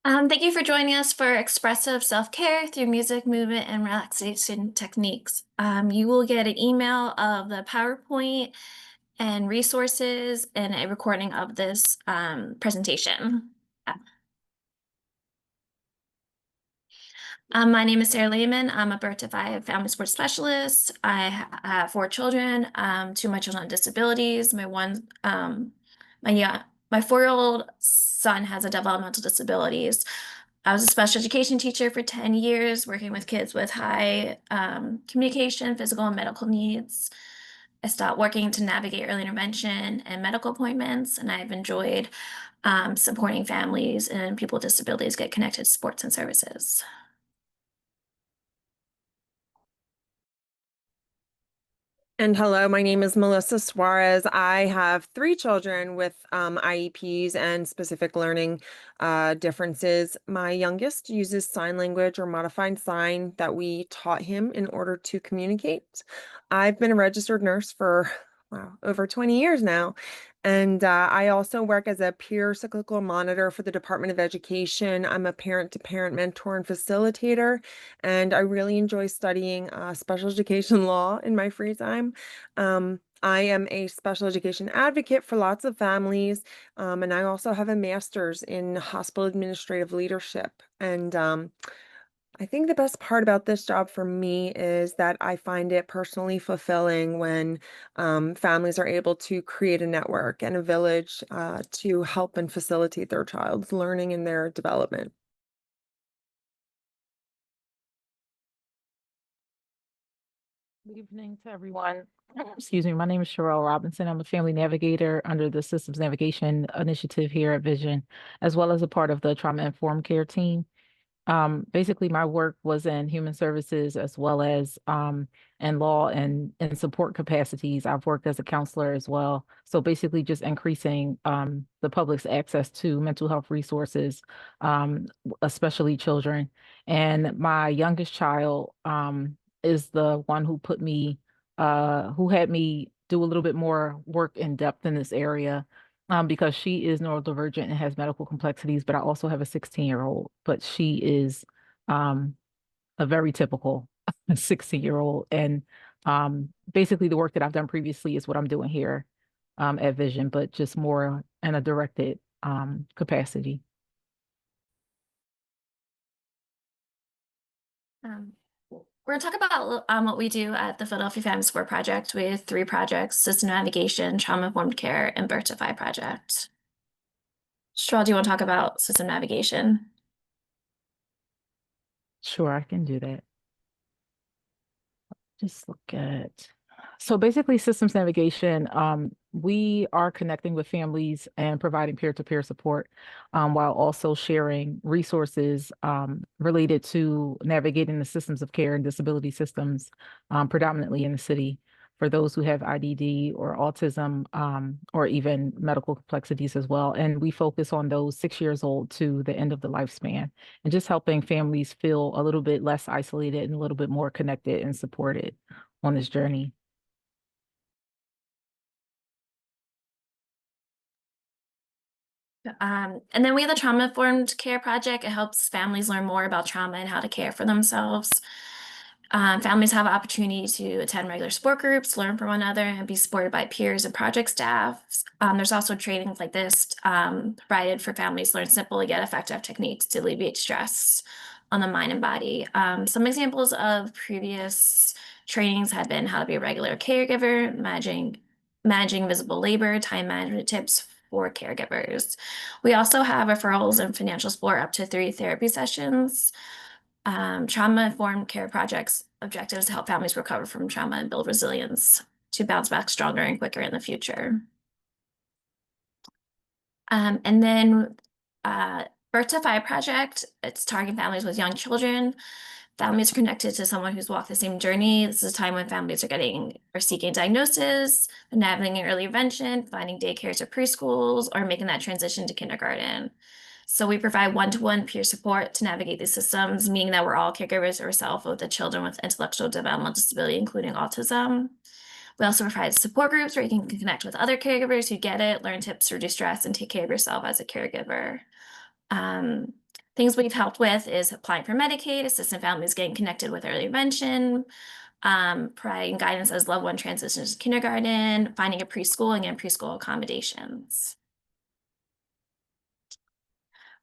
Thank you for joining us for expressive self-care through music, movement, and relaxation techniques. You will get an email of the PowerPoint and resources and a recording of this presentation. Uh, my name is Sarah Lehman. I'm a birth to five family sports specialist. Have four children, two of my children with disabilities. My yeah, my 4-year-old son has a developmental disabilities. I was a special education teacher for 10 years, working with kids with high communication, physical, and medical needs. I stopped working to navigate early intervention and medical appointments, and I've enjoyed supporting families and people with disabilities get connected to sports and services. And hello, my name is Melissa Suarez. I have three children with IEPs and specific learning differences. My youngest uses sign language or modified sign that we taught him in order to communicate. I've been a registered nurse for wow, over 20 years now. And I also work as a peer cyclical monitor for the Department of Education. I'm a parent-to-parent mentor and facilitator, and I really enjoy studying special education law in my free time. I am a special education advocate for lots of families, and I also have a master's in hospital administrative leadership. And I think the best part about this job for me is that I find it personally fulfilling when families are able to create a network and a village to help and facilitate their child's learning and their development. Good evening to everyone. Excuse me, my name is Sherelle Robinson. I'm a family navigator under the Systems Navigation Initiative here at Vision, as well as a part of the Trauma Informed Care team. Basically, my work was in human services as well as in law and in support capacities. I've worked as a counselor as well. So basically, just increasing the public's access to mental health resources, especially children. And my youngest child is the one who who had me do a little bit more work in depth in this area because she is neurodivergent and has medical complexities, but I also have a 16-year-old, but she is um, a very typical 16-year-old. And basically the work that I've done previously is what I'm doing here at Vision, but just more in a directed capacity. Um, we're going to talk about what we do at the Philadelphia Family Support Project. We have three projects: system navigation, trauma-informed care, and birth to five project. Sherelle, do you want to talk about system navigation? Sure, I can do that. Just look at so basically systems navigation, we are connecting with families and providing peer-to-peer support while also sharing resources related to navigating the systems of care and disability systems predominantly in the city for those who have IDD or autism or even medical complexities as well. And we focus on those 6 years old to the end of the lifespan and just helping families feel a little bit less isolated and a little bit more connected and supported on this journey. And then we have the trauma-informed care project. It helps families learn more about trauma and how to care for themselves. Families have an opportunity to attend regular support groups, learn from one another, and be supported by peers and project staff. There's also trainings like this provided for families to learn simple yet effective techniques to alleviate stress on the mind and body. Some examples of previous trainings have been how to be a regular caregiver, managing visible labor, time management tips for caregivers. We also have referrals and financial support up to 3 therapy sessions. Trauma-informed care projects objectives to help families recover from trauma and build resilience to bounce back stronger and quicker in the future. And then Birth to Five project, it's targeting families with young children. Families are connected to someone who's walked the same journey. This is a time when families are seeking diagnosis, navigating early intervention, finding daycares or preschools, or making that transition to kindergarten. So we provide one-to-one peer support to navigate these systems, meaning that we're all caregivers ourselves with the children with intellectual developmental disability, including autism. We also provide support groups where you can connect with other caregivers who get it, learn tips to reduce stress, and take care of yourself as a caregiver. Um, Things we've helped with is applying for Medicaid, assisting families getting connected with early intervention, providing guidance as loved one transitions to kindergarten, finding a preschooling and preschool accommodations.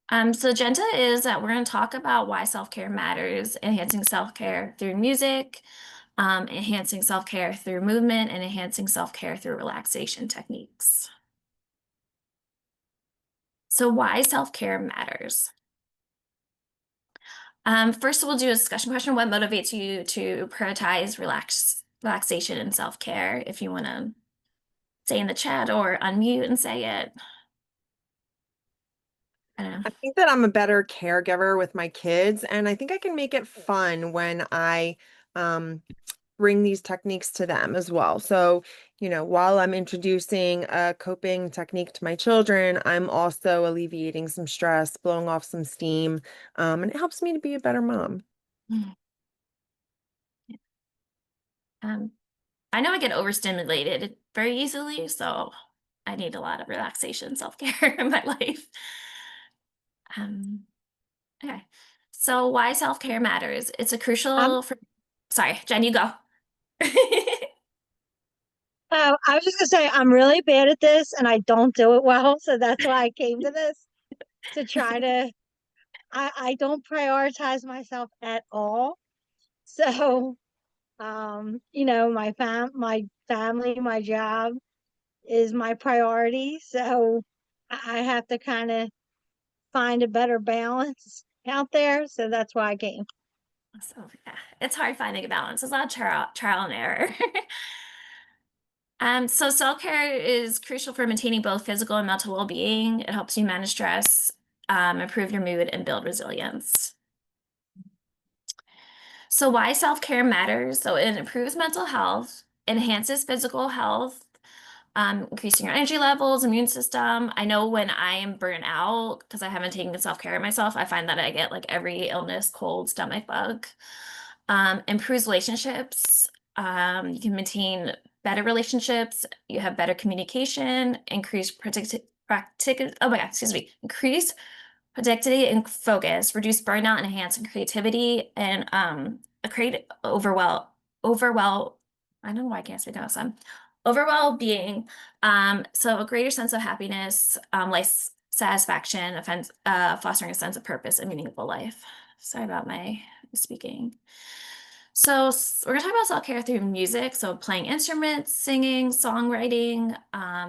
So agenda is that we're going to talk about why self-care matters, enhancing self-care through music, enhancing self-care through movement, and enhancing self-care through relaxation techniques. So why self-care matters? First, we'll do a discussion question. What motivates you to prioritize relaxation and self-care? If you want to say in the chat or unmute and say it. I don't know. I think that I'm a better caregiver with my kids, and I think I can make it fun when I um, bring these techniques to them as well. So, while I'm introducing a coping technique to my children, I'm also alleviating some stress, blowing off some steam, and it helps me to be a better mom. Mm. Um, I know I get overstimulated very easily, so I need a lot of relaxation, self-care in my life. Um, okay. So why self-care matters? It's a Um, crucial for, sorry, Jen, you go. I was just gonna say I'm really bad at this and I don't do it well, so that's why I came to this to try to I don't prioritize myself at all. So, my family, my job is my priority. So I have to kind of find a better balance out there. So that's why I came. So yeah, it's hard finding a balance. There's a lot of trial and error. So self-care is crucial for maintaining both physical and mental well-being. It helps you manage stress, improve your mood, and build resilience. So why self-care matters? So it improves mental health, enhances physical health, increasing your energy levels, immune system. I know when I am burnt out, because I haven't taken self-care of myself, I find that I get like every illness, cold, stomach bug. Improves relationships. You can maintain better relationships. You have better communication, oh my God, excuse me, increase productivity and focus, reduce burnout and enhance creativity, and create overwhelm. I don't know why I can't speak out some overall being. So a greater sense of happiness, life satisfaction, fostering a sense of purpose and meaningful life. Sorry about my speaking. So we're gonna talk about self-care through music. So playing instruments, singing, songwriting,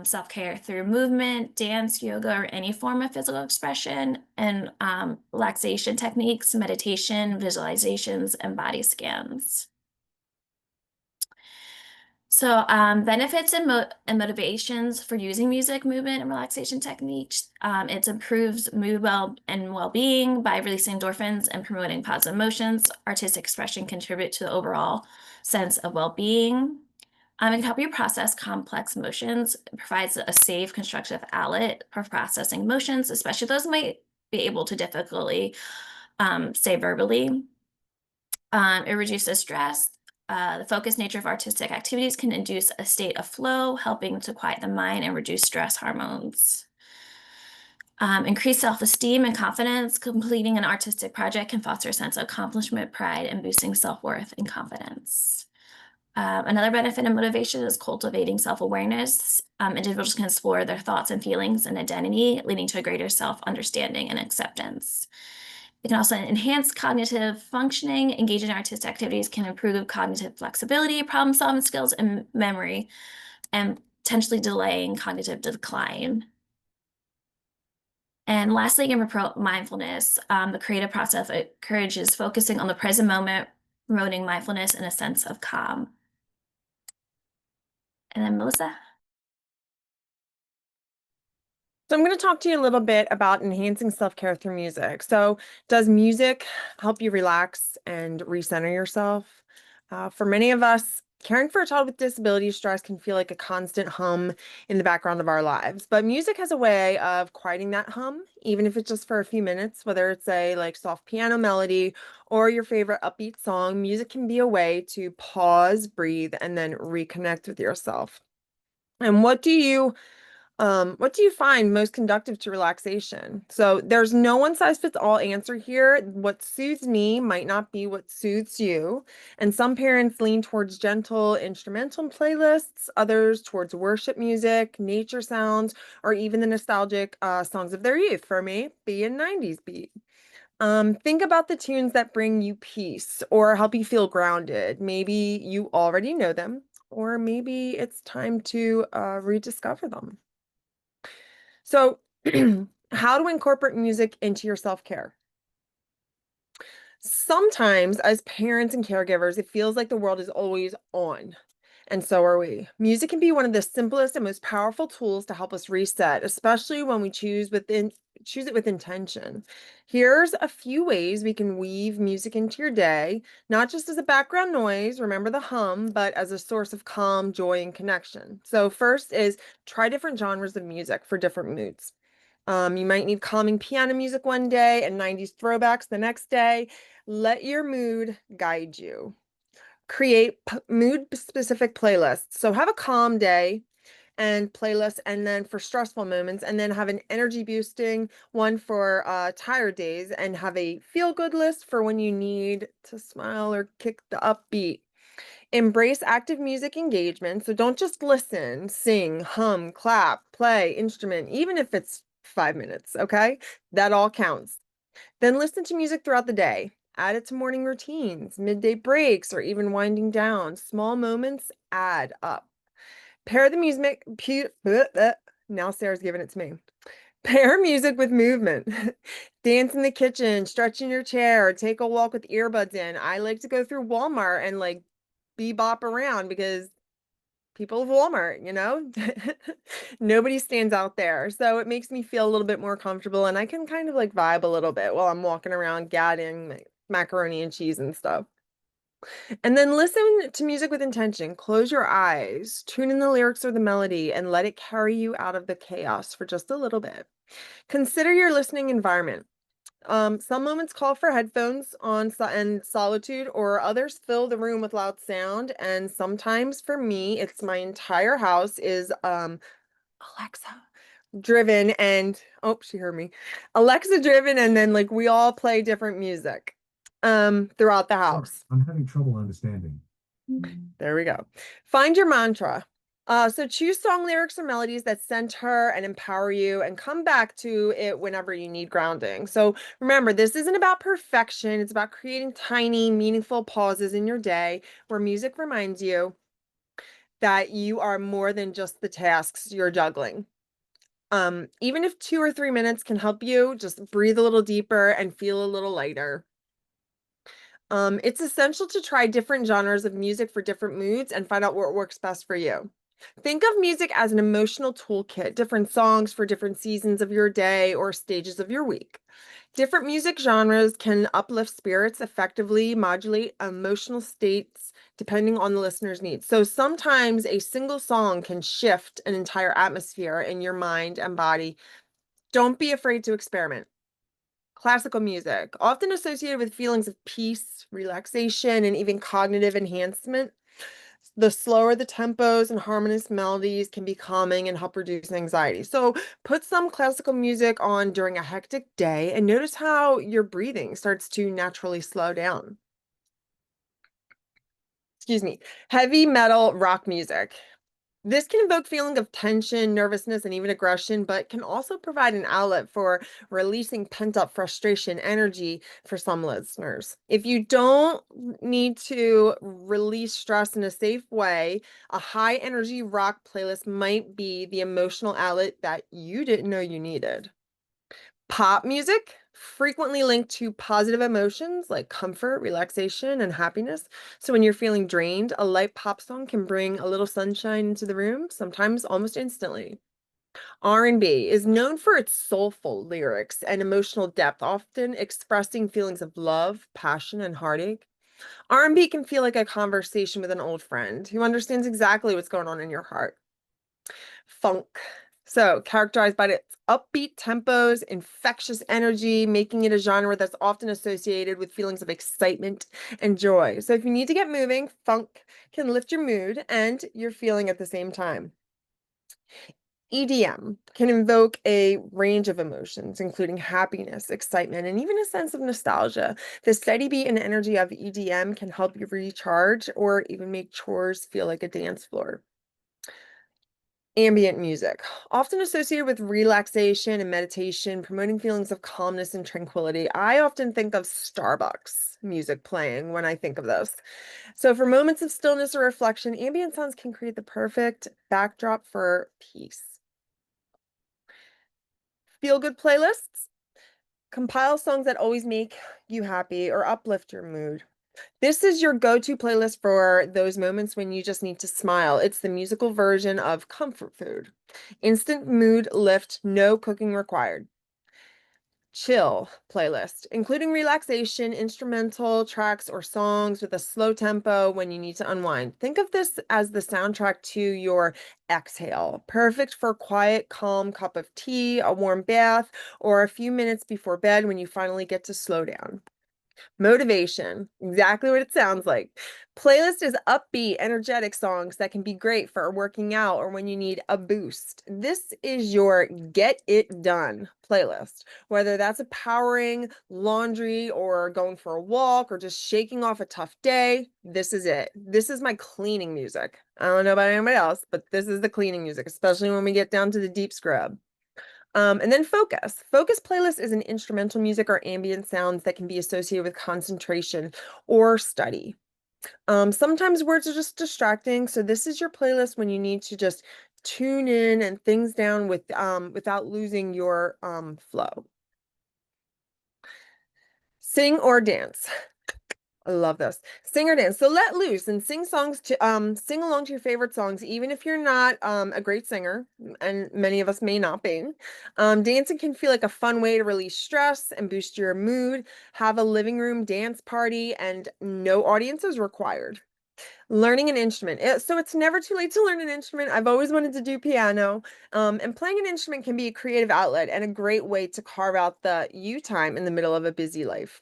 self-care through movement, dance, yoga, or any form of physical expression, and relaxation techniques, meditation, visualizations, and body scans. So benefits and motivations for using music, movement, and relaxation techniques. It improves mood and well-being by releasing endorphins and promoting positive emotions. Artistic expression contribute to the overall sense of well-being. It can help you process complex emotions. It provides a safe, constructive outlet for processing emotions, especially those who might be able to difficultly say verbally. It reduces stress. The focused nature of artistic activities can induce a state of flow, helping to quiet the mind and reduce stress hormones. Increased self-esteem and confidence. Completing an artistic project can foster a sense of accomplishment, pride, and boosting self-worth and confidence. Another benefit and motivation is cultivating self-awareness. Individuals can explore their thoughts and feelings and identity, leading to a greater self-understanding and acceptance. It can also enhance cognitive functioning. Engaging in artistic activities can improve cognitive flexibility, problem-solving skills, and memory, and potentially delaying cognitive decline. And lastly, again, mindfulness. The creative process encourages focusing on the present moment, promoting mindfulness and a sense of calm. And then Melissa? So I'm going to talk to you a little bit about enhancing self-care through music. So does music help you relax and recenter yourself? For many of us, caring for a child with disability stress can feel like a constant hum in the background of our lives. But music has a way of quieting that hum, even if it's just for a few minutes, whether it's a like soft piano melody or your favorite upbeat song. Music can be a way to pause, breathe, and then reconnect with yourself. And what do you What do you find most conductive to relaxation? So there's no one size fits all answer here. What soothes me might not be what soothes you. And some parents lean towards gentle instrumental playlists, others towards worship music, nature sounds, or even the nostalgic songs of their youth. For me, be a 90s beat. Think about the tunes that bring you peace or help you feel grounded. Maybe you already know them, or maybe it's time to rediscover them. So, how to incorporate music into your self-care? Sometimes, as parents and caregivers, it feels like the world is always on, and so are we. Music can be one of the simplest and most powerful tools to help us reset, especially when we choose it with intention. Here's a few ways we can weave music into your day, not just as a background noise, remember the hum, but as a source of calm, joy, and connection. So first is try different genres of music for different moods. You might need calming piano music one day and 90s throwbacks the next day. Let your mood guide you. Create mood-specific playlists. So have a calm day and playlist, and then for stressful moments, and then have an energy boosting one for tired days, and have a feel-good list for when you need to smile or kick the upbeat. Embrace active music engagement. So don't just listen, sing, hum, clap, play, instrument, even if it's 5 minutes, okay? That all counts. Then listen to music throughout the day. Add it to morning routines, midday breaks, or even winding down. Small moments add up. Pair the music. Now Sarah's giving it to me. Pair music with movement. Dance in the kitchen, stretch in your chair, or take a walk with earbuds in. I like to go through Walmart and like bebop around because people of Walmart, nobody stands out there. So it makes me feel a little bit more comfortable, and I can kind of like vibe a little bit while I'm walking around gadding macaroni and cheese and stuff. And then listen to music with intention. Close your eyes, tune in the lyrics or the melody, and let it carry you out of the chaos for just a little bit. Consider your listening environment. Some moments call for headphones on and solitude, or others fill the room with loud sound. And sometimes for me, it's my entire house is Alexa driven, and oh, she heard me. Alexa driven, and then like we all play different music throughout the house. I'm having trouble understanding. There we go. Find your mantra. So choose song lyrics or melodies that center and empower you, and come back to it whenever you need grounding. So remember, this isn't about perfection. It's about creating tiny, meaningful pauses in your day where music reminds you that you are more than just the tasks you're juggling. Even if 2 or 3 minutes can help you, just breathe a little deeper and feel a little lighter. It's essential to try different genres of music for different moods and find out what works best for you. Think of music as an emotional toolkit, different songs for different seasons of your day or stages of your week. Different music genres can uplift spirits, effectively modulate emotional states depending on the listener's needs. So sometimes a single song can shift an entire atmosphere in your mind and body. Don't be afraid to experiment. Classical music, often associated with feelings of peace, relaxation, and even cognitive enhancement. The slower the tempos and harmonious melodies can be calming and help reduce anxiety. So put some classical music on during a hectic day and notice how your breathing starts to naturally slow down. Excuse me. Heavy metal rock music. This can evoke feelings of tension, nervousness, and even aggression, but can also provide an outlet for releasing pent-up frustration, energy for some listeners. If you don't need to release stress in a safe way, a high-energy rock playlist might be the emotional outlet that you didn't know you needed. Pop music, frequently linked to positive emotions like comfort, relaxation, and happiness. So when you're feeling drained, a light pop song can bring a little sunshine into the room, sometimes almost instantly. R&B is known for its soulful lyrics and emotional depth, often expressing feelings of love, passion, and heartache. R&B can feel like a conversation with an old friend who understands exactly what's going on in your heart. Funk. So, characterized by its upbeat tempos, infectious energy, making it a genre that's often associated with feelings of excitement and joy. So, if you need to get moving, funk can lift your mood and your feeling at the same time. EDM can invoke a range of emotions, including happiness, excitement, and even a sense of nostalgia. The steady beat and energy of EDM can help you recharge or even make chores feel like a dance floor. Ambient music, often associated with relaxation and meditation, promoting feelings of calmness and tranquility. I often think of Starbucks music playing when I think of this. So, for moments of stillness or reflection, ambient sounds can create the perfect backdrop for peace. Feel good playlists, compile songs that always make you happy or uplift your mood. This is your go-to playlist for those moments when you just need to smile. It's the musical version of comfort food. Instant mood lift, no cooking required. Chill playlist, including relaxation, instrumental tracks, or songs with a slow tempo when you need to unwind. Think of this as the soundtrack to your exhale. Perfect for a quiet, calm cup of tea, a warm bath, or a few minutes before bed when you finally get to slow down. Motivation, exactly what it sounds like. Playlist is upbeat, energetic songs that can be great for working out or when you need a boost. This is your get it done playlist, whether that's powering laundry or going for a walk or just shaking off a tough day. This is it. This is my cleaning music. I don't know about anybody else, but this is the cleaning music, especially when we get down to the deep scrub. And then focus. Focus playlist is an instrumental music or ambient sounds that can be associated with concentration or study. Sometimes words are just distracting, so this is your playlist when you need to just tune in and things down without losing your flow. Sing or dance. I love this. Sing or dance. So let loose and sing songs to sing along to your favorite songs, even if you're not a great singer, and many of us may not be. Dancing can feel like a fun way to release stress and boost your mood. Have a living room dance party and no audience is required. Learning an instrument. So it's never too late to learn an instrument. I've always wanted to do piano. And playing an instrument can be a creative outlet and a great way to carve out the you time in the middle of a busy life.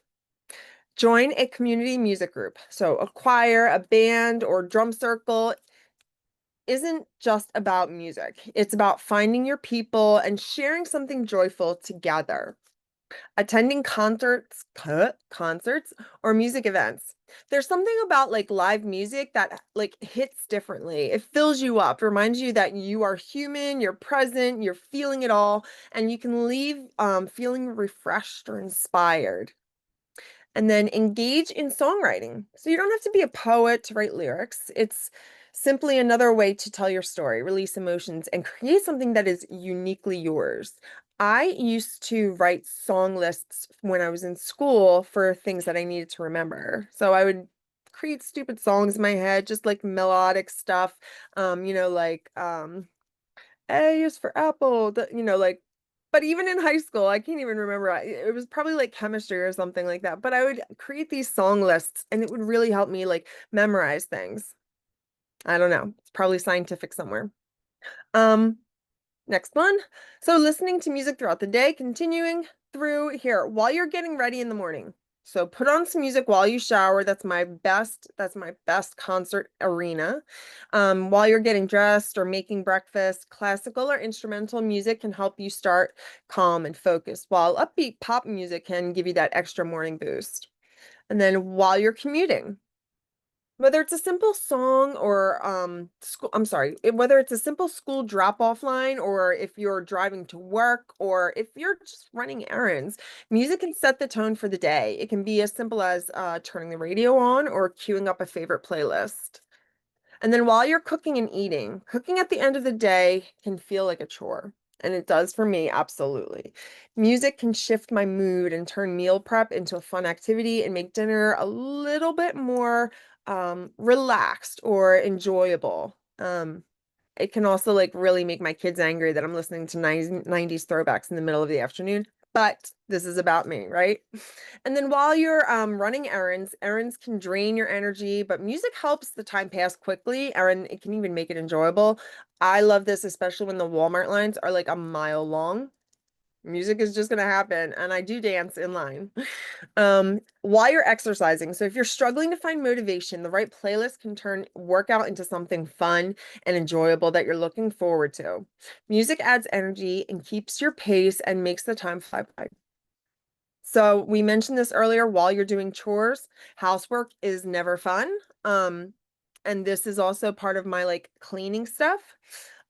Join a community music group. So a choir, a band, or drum circle isn't just about music. It's about finding your people and sharing something joyful together. Attending concerts or music events. There's something about like live music that like hits differently. It fills you up, reminds you that you are human, you're present, you're feeling it all, and you can leave feeling refreshed or inspired. And then engage in songwriting. So you don't have to be a poet to write lyrics. It's simply another way to tell your story, release emotions, and create something that is uniquely yours. I used to write song lists when I was in school for things that I needed to remember. So I would create stupid songs in my head, just like melodic stuff, like A is for apple, like, but even in high school, I can't even remember. It was probably like chemistry or something like that. But I would create these song lists and it would really help me like memorize things. I don't know. It's probably scientific somewhere. Um, Next one. So listening to music throughout the day, continuing through here while you're getting ready in the morning. So put on some music while you shower. That's my best concert arena. While you're getting dressed or making breakfast, classical or instrumental music can help you start calm and focused, while upbeat pop music can give you that extra morning boost. And then while you're commuting, whether it's a simple song or whether it's a simple school drop-off line or if you're driving to work or if you're just running errands, music can set the tone for the day. It can be as simple as turning the radio on or queuing up a favorite playlist. And then while you're cooking and eating, cooking at the end of the day can feel like a chore. And it does for me, absolutely. Music can shift my mood and turn meal prep into a fun activity and make dinner a little bit more relaxed or enjoyable. It can also like really make my kids angry that I'm listening to 90s throwbacks in the middle of the afternoon, but this is about me, right? And then while you're running errands, errands can drain your energy, but music helps the time pass quickly, and it can even make it enjoyable. I love this, especially when the Walmart lines are like a mile long. Music is just going to happen, and I do dance in line. While you're exercising. So if you're struggling to find motivation, the right playlist can turn workout into something fun and enjoyable that you're looking forward to. Music adds energy and keeps your pace and makes the time fly by. So we mentioned this earlier, while you're doing chores, housework is never fun. And this is also part of my like cleaning stuff.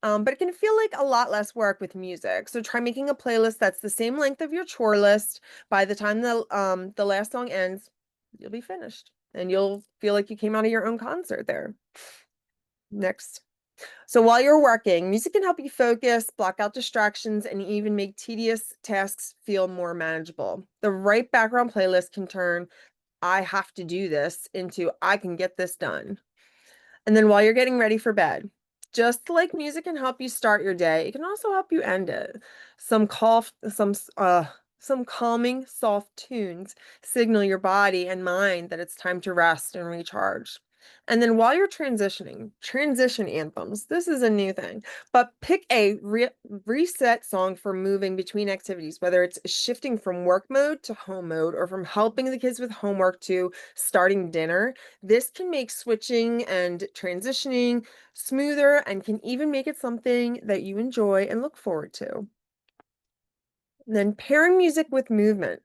But it can feel like a lot less work with music. So try making a playlist that's the same length of your chore list. By the time the last song ends, you'll be finished and you'll feel like you came out of your own concert there. Next. So while you're working, music can help you focus, block out distractions, and even make tedious tasks feel more manageable. The right background playlist can turn "I have to do this" into "I can get this done." And then while you're getting ready for bed, just like music can help you start your day, it can also help you end it. Some calming, soft tunes signal your body and mind that it's time to rest and recharge. And then while you're transitioning, transition anthems, this is a new thing, but pick a reset song for moving between activities, whether it's shifting from work mode to home mode or from helping the kids with homework to starting dinner. This can make switching and transitioning smoother and can even make it something that you enjoy and look forward to. Then pairing music with movement.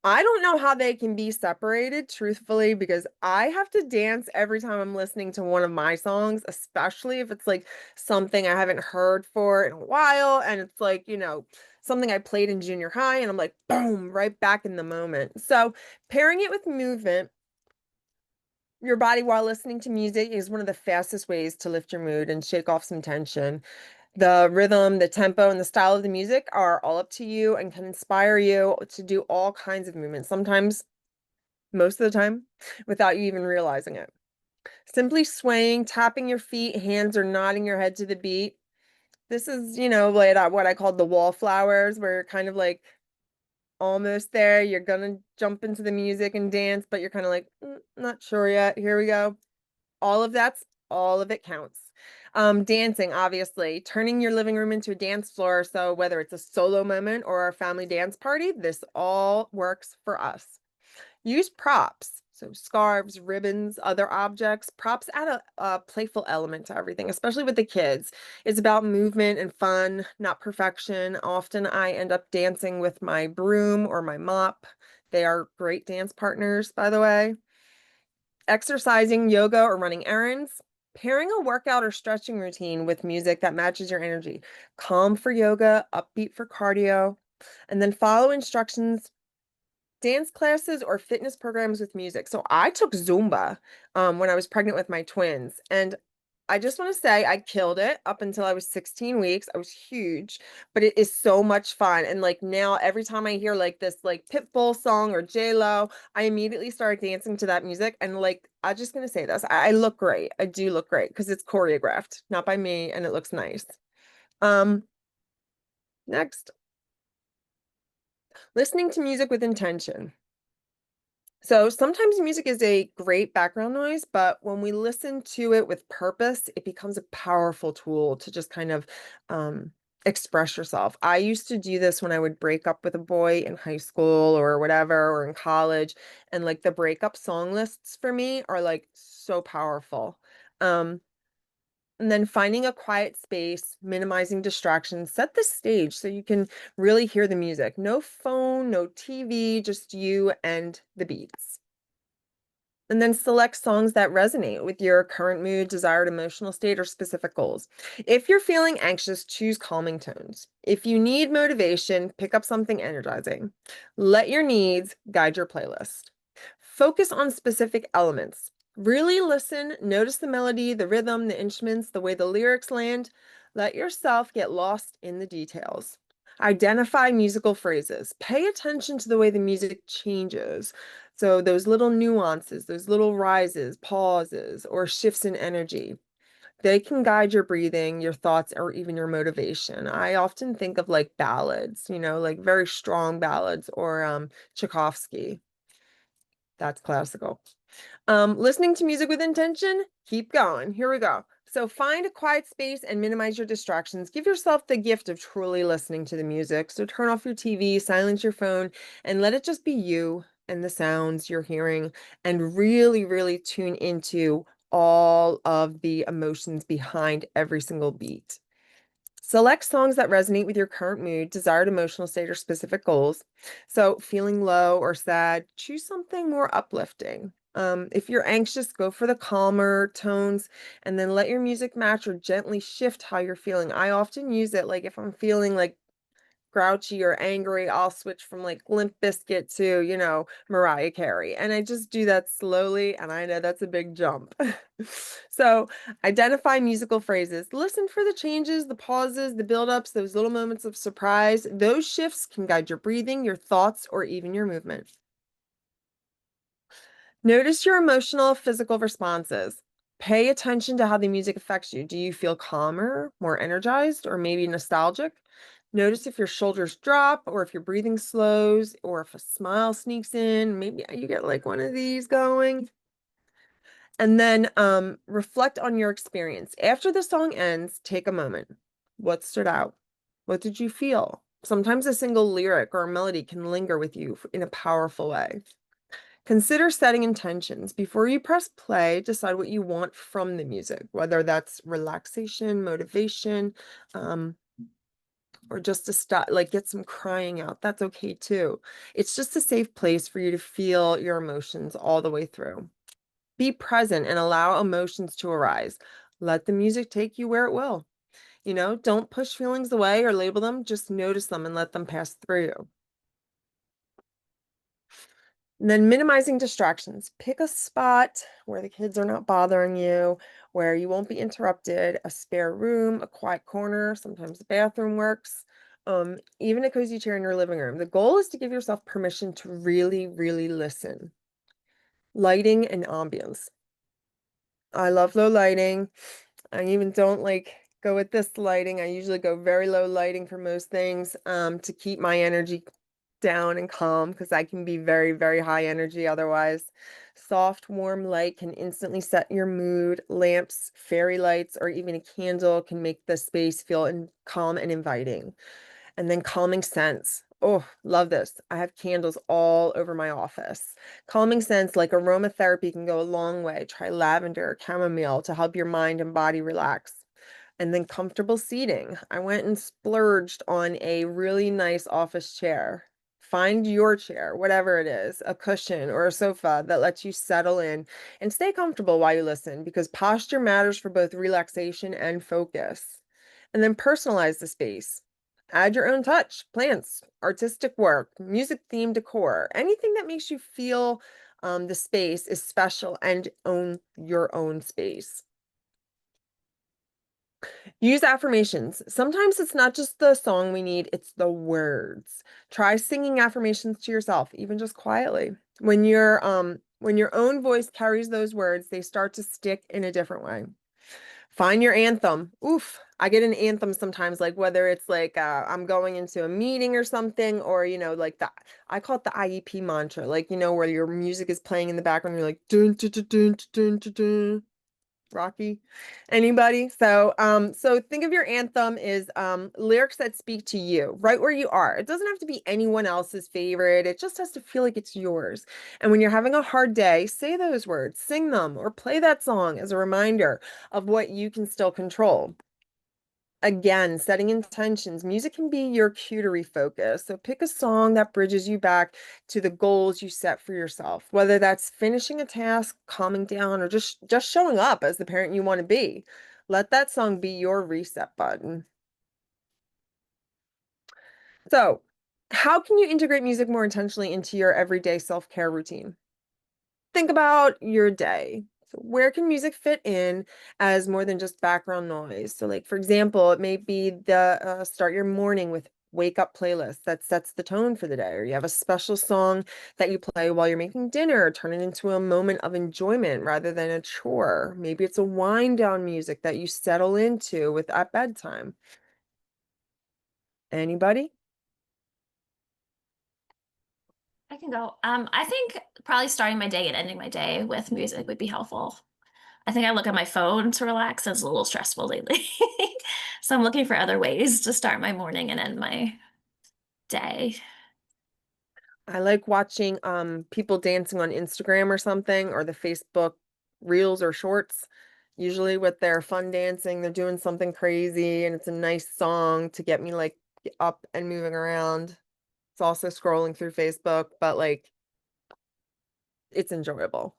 I don't know how they can be separated, truthfully, because I have to dance every time I'm listening to one of my songs, especially if it's like something I haven't heard for in a while. And it's like, something I played in junior high, and I'm like, boom, right back in the moment. So pairing it with movement, your body while listening to music is one of the fastest ways to lift your mood and shake off some tension. The rhythm, the tempo, and the style of the music are all up to you and can inspire you to do all kinds of movements, sometimes, most of the time, without you even realizing it. Simply swaying, tapping your feet, hands, or nodding your head to the beat. This is, like what I call the wallflowers, where you're kind of like almost there. You're gonna jump into the music and dance, but you're kind of like, not sure yet. Here we go. All of it counts. Dancing, obviously, turning your living room into a dance floor. So whether it's a solo moment or a family dance party, this all works for us. Use props. So scarves, ribbons, other objects. Props add a playful element to everything, especially with the kids. It's about movement and fun, not perfection. Often I end up dancing with my broom or my mop. They are great dance partners, by the way. Exercising, yoga, or running errands. Pairing a workout or stretching routine with music that matches your energy. Calm for yoga, upbeat for cardio. And then follow instructions, dance classes or fitness programs with music. So I took Zumba when I was pregnant with my twins. And I just want to say I killed it up until I was 16 weeks. I was huge, but it is so much fun. And like now, every time I hear like this like Pitbull song or J-Lo, I immediately start dancing to that music. And like, I'm just going to say this, I look great. I do look great because it's choreographed, not by me, and it looks nice. Next, listening to music with intention. So sometimes music is a great background noise, but when we listen to it with purpose, it becomes a powerful tool to just kind of express yourself. I used to do this when I would break up with a boy in high school or whatever, or in college. And like the breakup song lists for me are like so powerful. And then finding a quiet space, minimizing distractions, set the stage so you can really hear the music. No phone, no TV, just you and the beats. And then select songs that resonate with your current mood, desired emotional state, or specific goals. If you're feeling anxious, choose calming tones. If you need motivation, pick up something energizing. Let your needs guide your playlist. Focus on specific elements. Really listen, notice the melody, the rhythm, the instruments, the way the lyrics land. Let yourself get lost in the details. Identify musical phrases. Pay attention to the way the music changes. So those little nuances, those little rises, pauses, or shifts in energy, they can guide your breathing, your thoughts, or even your motivation. I often think of like ballads, like very strong ballads, or Tchaikovsky. That's classical. Listening to music with intention, keep going. Here we go. So find a quiet space and minimize your distractions. Give yourself the gift of truly listening to the music. So turn off your TV, silence your phone, and let it just be you and the sounds you're hearing, and really, really tune into all of the emotions behind every single beat. Select songs that resonate with your current mood, desired emotional state, or specific goals. So, feeling low or sad, choose something more uplifting. If you're anxious, go for the calmer tones and then let your music match or gently shift how you're feeling. I often use it like if I'm feeling like grouchy or angry, I'll switch from like Limp Bizkit to, Mariah Carey. And I just do that slowly, and I know that's a big jump. So identify musical phrases. Listen for the changes, the pauses, the buildups, those little moments of surprise. Those shifts can guide your breathing, your thoughts, or even your movement. Notice your emotional, physical responses. Pay attention to how the music affects you. Do you feel calmer, more energized, or maybe nostalgic? Notice if your shoulders drop, or if your breathing slows, or if a smile sneaks in. Maybe you get like one of these going. And then reflect on your experience. After the song ends, take a moment. What stood out? What did you feel? Sometimes a single lyric or a melody can linger with you in a powerful way. Consider setting intentions. Before you press play, decide what you want from the music, whether that's relaxation, motivation, or just to stop, like get some crying out. That's okay too. It's just a safe place for you to feel your emotions all the way through. Be present and allow emotions to arise. Let the music take you where it will. Don't push feelings away or label them, just notice them and let them pass through you. And then minimizing distractions. Pick a spot where the kids are not bothering you, where you won't be interrupted, a spare room, a quiet corner, sometimes the bathroom works, even a cozy chair in your living room. The goal is to give yourself permission to really, really listen. Lighting and ambience. I love low lighting. I even don't like go with this lighting. I usually go very low lighting for most things, to keep my energy down and calm, because I can be very, very high energy otherwise. Soft, warm light can instantly set your mood. Lamps, fairy lights, or even a candle can make the space feel calm and inviting. And then calming scents. Oh, love this. I have candles all over my office. Calming scents like aromatherapy can go a long way. Try lavender or chamomile to help your mind and body relax. And then comfortable seating. I went and splurged on a really nice office chair. Find your chair, whatever it is, a cushion or a sofa that lets you settle in and stay comfortable while you listen, because posture matters for both relaxation and focus. And then personalize the space. Add your own touch, plants, artistic work, music themed decor, anything that makes you feel the space is special and own your own space. Use affirmations. Sometimes it's not just the song we need, it's the words. Try singing affirmations to yourself, even just quietly. When your own voice carries those words, they start to stick in a different way. Find your anthem. Oof. I get an anthem sometimes, like whether it's like I'm going into a meeting or something, or like I call it the IEP mantra, like where your music is playing in the background, you're like dun dun dun dun dun dun dun. Rocky. Anybody? So think of your anthem is lyrics that speak to you right where you are. It doesn't have to be anyone else's favorite. It just has to feel like it's yours. And when you're having a hard day, say those words, sing them, or play that song as a reminder of what you can still control. Again, setting intentions. Music can be your cue to refocus. So pick a song that bridges you back to the goals you set for yourself, whether that's finishing a task, calming down, or just showing up as the parent you want to be. Let that song be your reset button. So, how can you integrate music more intentionally into your everyday self-care routine? Think about your day. So where can music fit in as more than just background noise? So like, for example, it may be the start your morning with wake up playlist that sets the tone for the day, or you have a special song that you play while you're making dinner, turn it into a moment of enjoyment rather than a chore. Maybe it's a wind down music that you settle into with at bedtime. Anybody? I can go. I think probably starting my day and ending my day with music would be helpful. I think I look at my phone to relax. It's a little stressful lately. So I'm looking for other ways to start my morning and end my day. I like watching people dancing on Instagram or something, or the Facebook reels or shorts, usually with their fun dancing. They're doing something crazy and it's a nice song to get me like up and moving around. It's also scrolling through Facebook, but like it's enjoyable.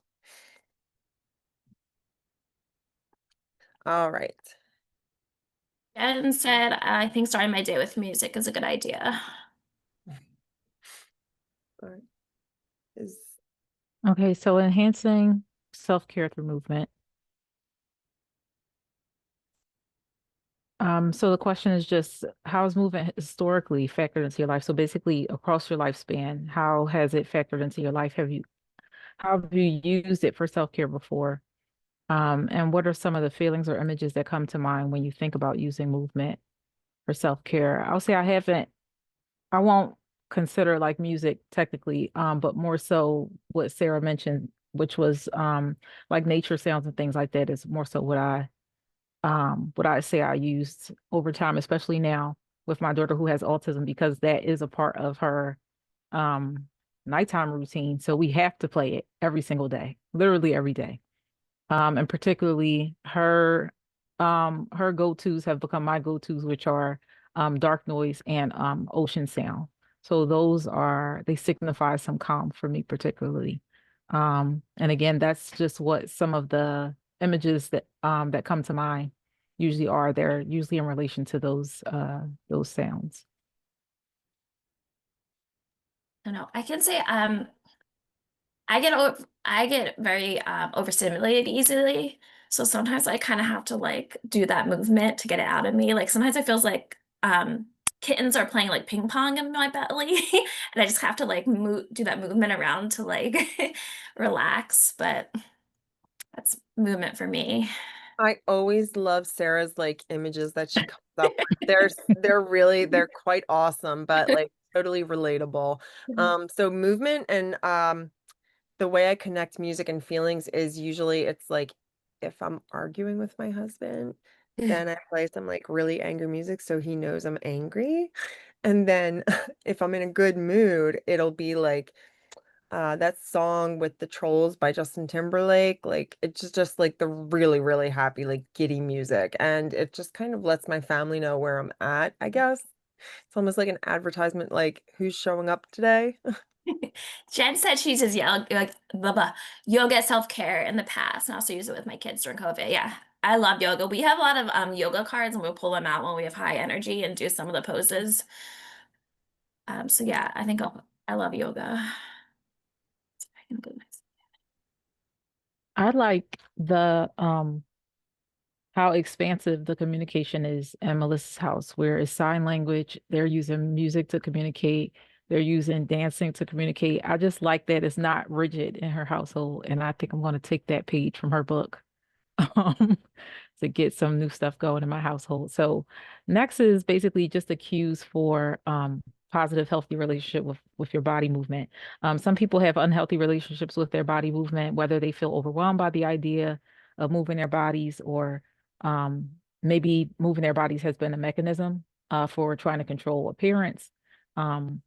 All right. Jen said, I think starting my day with music is a good idea. All right. Is Okay, so enhancing self-care through movement. So the question is just how has movement historically factored into your life? So basically across your lifespan, how has it factored into your life? How have you used it for self-care before? And what are some of the feelings or images that come to mind when you think about using movement for self-care? I'll say I won't consider like music technically, but more so what Sarah mentioned, which was like nature sounds and things like that is more so what I say I used over time, especially now with my daughter who has autism, because that is a part of her um nighttime routine. So we have to play it every single day, literally every day. And particularly her go-tos have become my go-tos, which are dark noise and ocean sound. So they signify some calm for me particularly. And again, that's just what some of the images that come to mind usually are. They're usually in relation to those sounds. I don't know. I can say I get very overstimulated easily. So sometimes I kind of have to like do that movement to get it out of me. Like sometimes it feels like kittens are playing like ping pong in my belly and I just have to like do that movement around to like relax, but that's movement for me. I always love Sarah's like images that she comes up with. They're quite awesome, but like totally relatable. So movement and the way I connect music and feelings is usually it's like if I'm arguing with my husband, then I play some like really angry music so he knows I'm angry. And then if I'm in a good mood, it'll be like that song with the Trolls by Justin Timberlake. Like it's just like the really, really happy, like giddy music. And it just kind of lets my family know where I'm at, I guess. It's almost like an advertisement, like who's showing up today. Jen said she uses like blah, blah, yoga self-care in the past and also use it with my kids during COVID. Yeah, I love yoga. We have a lot of yoga cards and we'll pull them out when we have high energy and do some of the poses. So yeah, I love yoga. I like the how expansive the communication is in Melissa's house, where it's sign language, they're using music to communicate, they're using dancing to communicate. I just like that it's not rigid in her household. And I think I'm going to take that page from her book um, to get some new stuff going in my household. So next is basically just the cues for positive, healthy relationship with your body movement. Some people have unhealthy relationships with their body movement, whether they feel overwhelmed by the idea of moving their bodies or um, maybe moving their bodies has been a mechanism for trying to control appearance. Um,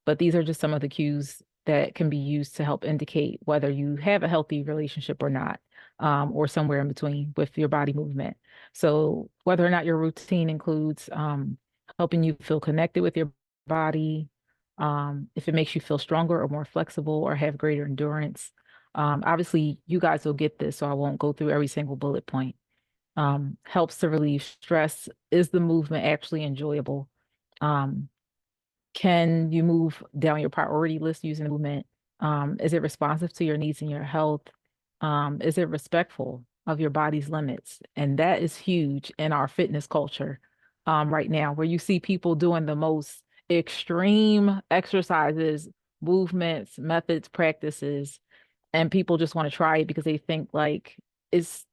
but these are just some of the cues that can be used to help indicate whether you have a healthy relationship or not, or somewhere in between with your body movement. So whether or not your routine includes helping you feel connected with your body, if it makes you feel stronger or more flexible or have greater endurance. Obviously, you guys will get this, so I won't go through every single bullet point. Helps to relieve stress. Is the movement actually enjoyable? Um, can you move down your priority list using the movement? Is it responsive to your needs and your health? Is it respectful of your body's limits? And that is huge in our fitness culture right now, where you see people doing the most extreme exercises, movements, methods, practices, and people just want to try it because they think like it's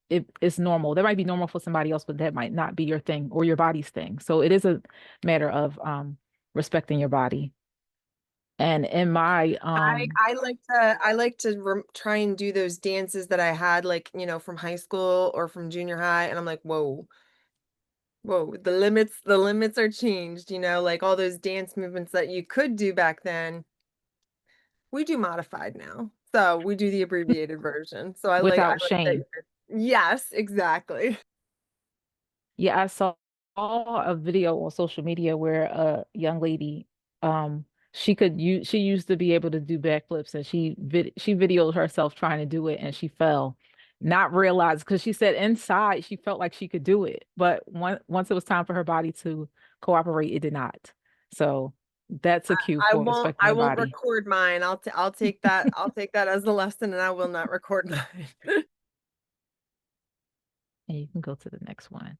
normal. That might be normal for somebody else, but that might not be your thing or your body's thing. So it is a matter of respecting your body. And in my I like to try and do those dances that I had, like, from high school or from junior high, and I'm like, whoa, whoa, the limits are changed, like all those dance movements that you could do back then, we do modified now. So we do the abbreviated version. So I without like that. shame. Yes, exactly. Yeah, I saw a video on social media where a young lady, um, she used to be able to do backflips, and she videoed herself trying to do it, and she fell, not realized, because she said inside she felt like she could do it, but once it was time for her body to cooperate, it did not. So that's a cue for respecting I your won't body. record mine. I'll take that as a lesson, and I will not record mine. And you can go to the next one.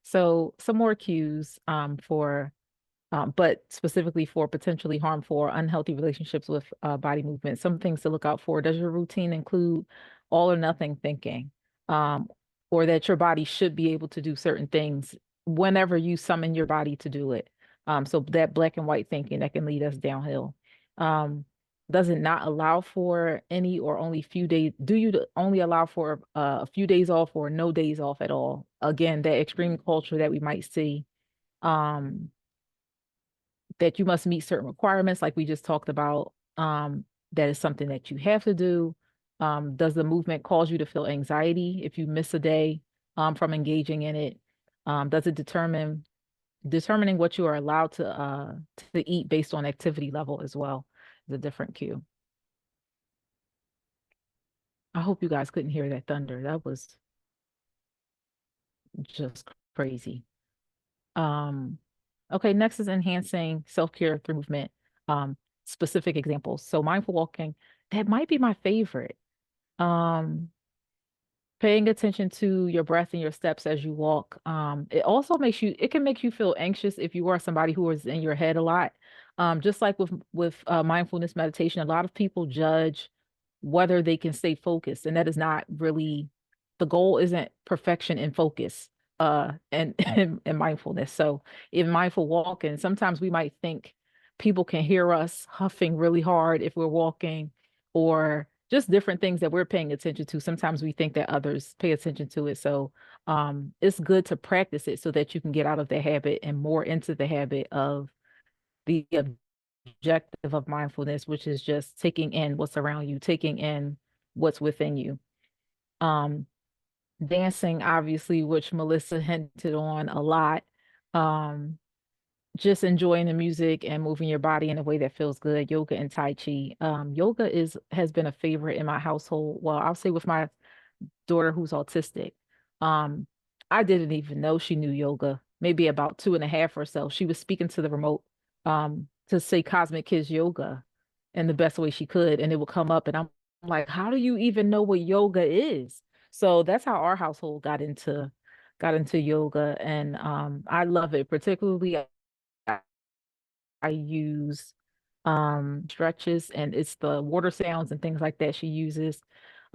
So some more cues for but specifically for potentially harmful or unhealthy relationships with body movement. Some things to look out for. Does your routine include all or nothing thinking, um, or that your body should be able to do certain things whenever you summon your body to do it? So that black and white thinking that can lead us downhill. Um, does it not allow for any or only few days? Do you only allow for a few days off or no days off at all? Again, that extreme culture that we might see. Um, that you must meet certain requirements, like we just talked about. That is something that you have to do. Does the movement cause you to feel anxiety if you miss a day from engaging in it? Does it determining what you are allowed to eat based on activity level as well is a different cue. I hope you guys couldn't hear that thunder. That was just crazy. Um, okay, next is enhancing self-care through movement. Um, Specific examples. So mindful walking, that might be my favorite. Um, Paying attention to your breath and your steps as you walk. It also it can make you feel anxious if you are somebody who is in your head a lot. Just like with mindfulness meditation, a lot of people judge whether they can stay focused, and that is not really the goal. Isn't perfection in focus, and and mindfulness. So in mindful walking, sometimes we might think people can hear us huffing really hard if we're walking, or just different things that we're paying attention to. Sometimes we think that others pay attention to it. So it's good to practice it so that you can get out of the habit and more into the habit of the objective of mindfulness, which is just taking in what's around you, taking in what's within you. Um, Dancing, obviously, which Melissa hinted on a lot. Um, just enjoying the music and moving your body in a way that feels good. Yoga and Tai Chi. Yoga has been a favorite in my household. Well, I'll say with my daughter who's autistic. Um, I didn't even know she knew yoga. Maybe about two and a half or so. She was speaking to the remote to say Cosmic Kids Yoga in the best way she could, and it would come up, and I'm like, how do you even know what yoga is? So that's how our household got into yoga, and I love it. Particularly, I use stretches, and it's the water sounds and things like that she uses.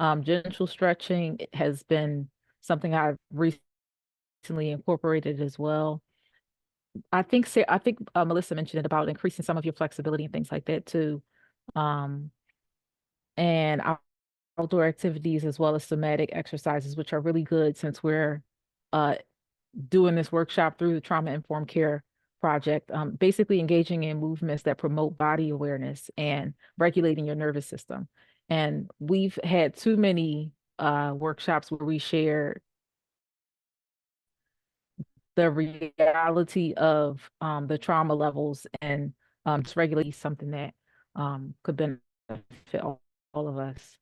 Gentle stretching has been something I've recently incorporated as well. I think Melissa mentioned it about increasing some of your flexibility and things like that too. Um, and outdoor activities as well as somatic exercises, which are really good since we're uh doing this workshop through the Trauma Informed Care Project, basically engaging in movements that promote body awareness and regulating your nervous system. And we've had too many workshops where we share the reality of the trauma levels, and just regulate something that could benefit all of us.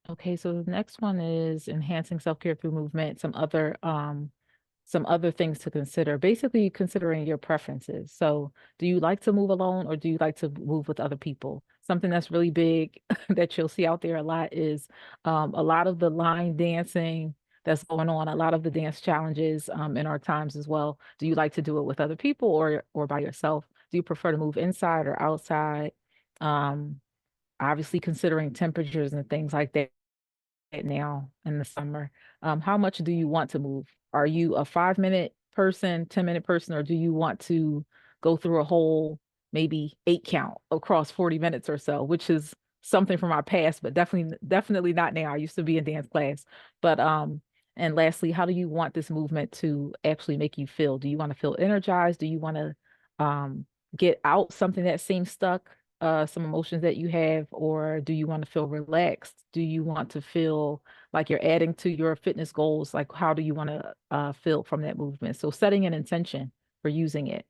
Okay, so the next one is enhancing self-care through movement. Some other things to consider. Basically, considering your preferences. So, do you like to move alone or do you like to move with other people? Something that's really big that you'll see out there a lot is a lot of the line dancing that's going on, a lot of the dance challenges in our times as well. Do you like to do it with other people or by yourself? Do you prefer to move inside or outside? Um, Obviously considering temperatures and things like that now in the summer. How much do you want to move? Are you a 5 minute person, 10 minute person, or do you want to go through a whole maybe 8 count across 40 minutes or so, which is something from my past, but definitely not now. I used to be in dance class. But and lastly, how do you want this movement to actually make you feel? Do you want to feel energized? Do you want to get out something that seems stuck? Some emotions that you have, or do you want to feel relaxed? Do you want to feel like you're adding to your fitness goals? Like, how do you want to feel from that movement? So, setting an intention for using it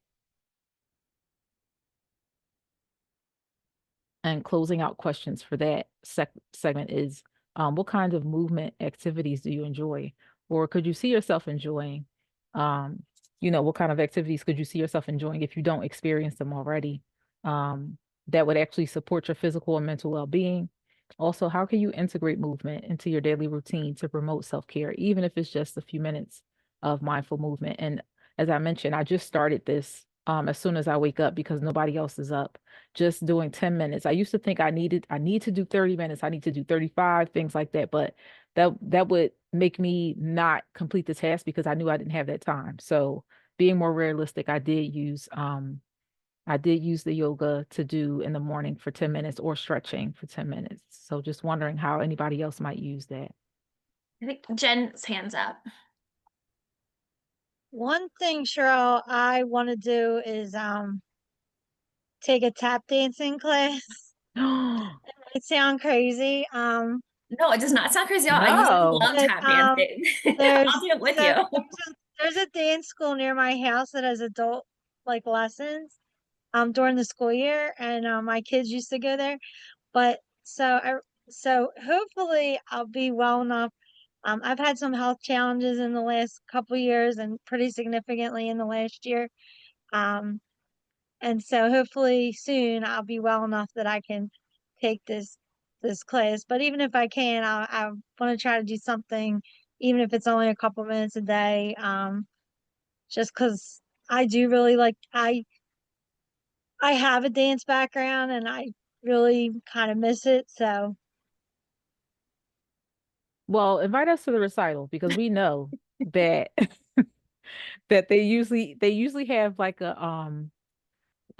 and closing out questions for that segment is what kind of movement activities do you enjoy? Or could you see yourself enjoying? Um, what kind of activities could you see yourself enjoying if you don't experience them already? Um, that would actually support your physical and mental well-being. Also, how can you integrate movement into your daily routine to promote self-care, even if it's just a few minutes of mindful movement? And as I mentioned, I just started this as soon as I wake up because nobody else is up, just doing 10 minutes. I used to think I need to do 30 minutes. I need to do 35, things like that. But that would make me not complete the task because I knew I didn't have that time. So being more realistic, I did use the yoga to do in the morning for 10 minutes or stretching for 10 minutes. So just wondering how anybody else might use that. I think Jen's hands up. One thing, Cheryl, I want to do is take a tap dancing class. It sound crazy. No, it does not sound crazy at all. I used to No. love But tap dancing. there's I'll do it with so you. there's a dance school near my house that has adult like lessons during the school year, and my kids used to go there. But so hopefully I'll be well enough. I've had some health challenges in the last couple years and pretty significantly in the last year. Um, and so hopefully soon I'll be well enough that I can take this class. But even if I can, I want to try to do something, even if it's only a couple minutes a day. Just because I do really like I have a dance background and I really kind of miss it. So Well, invite us to the recital because we know that that they usually have like a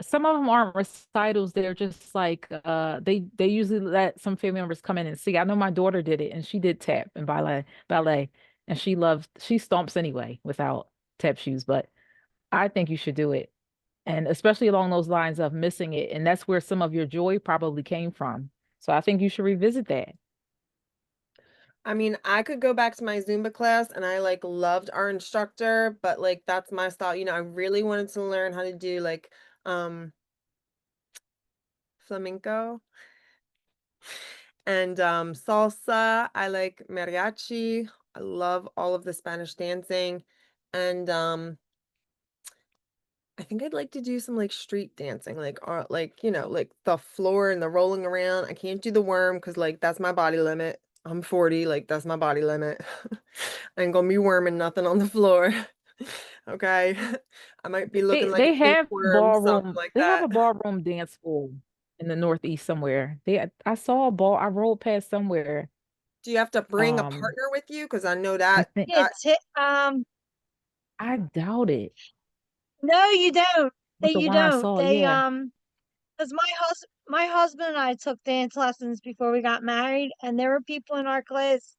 some of them aren't recitals, they're just like they usually let some family members come in and see. I know my daughter did it and she did tap and ballet and she stomps anyway without tap shoes, but I think you should do it. And especially along those lines of missing it. And that's where some of your joy probably came from. So I think you should revisit that. I mean, I could go back to my Zumba class and I like loved our instructor, but like that's my style. I really wanted to learn how to do like flamenco and salsa. I like mariachi. I love all of the Spanish dancing. And I think I'd like to do some like street dancing, like the floor and the rolling around. I can't do the worm because like that's my body limit. I'm 40, like that's my body limit. I ain't gonna be worming nothing on the floor. Okay. I might be looking They like a they pink have worm, something ballroom, like they have that. a ballroom dance school in the Northeast somewhere. I saw a ball, I rolled past somewhere. Do you have to bring a Um, partner with you? Because I know I that think yeah, that I doubt it, no, you don't. but the You one I don't. saw, They yeah. because my husband and I took dance lessons before we got married, and there were people in our class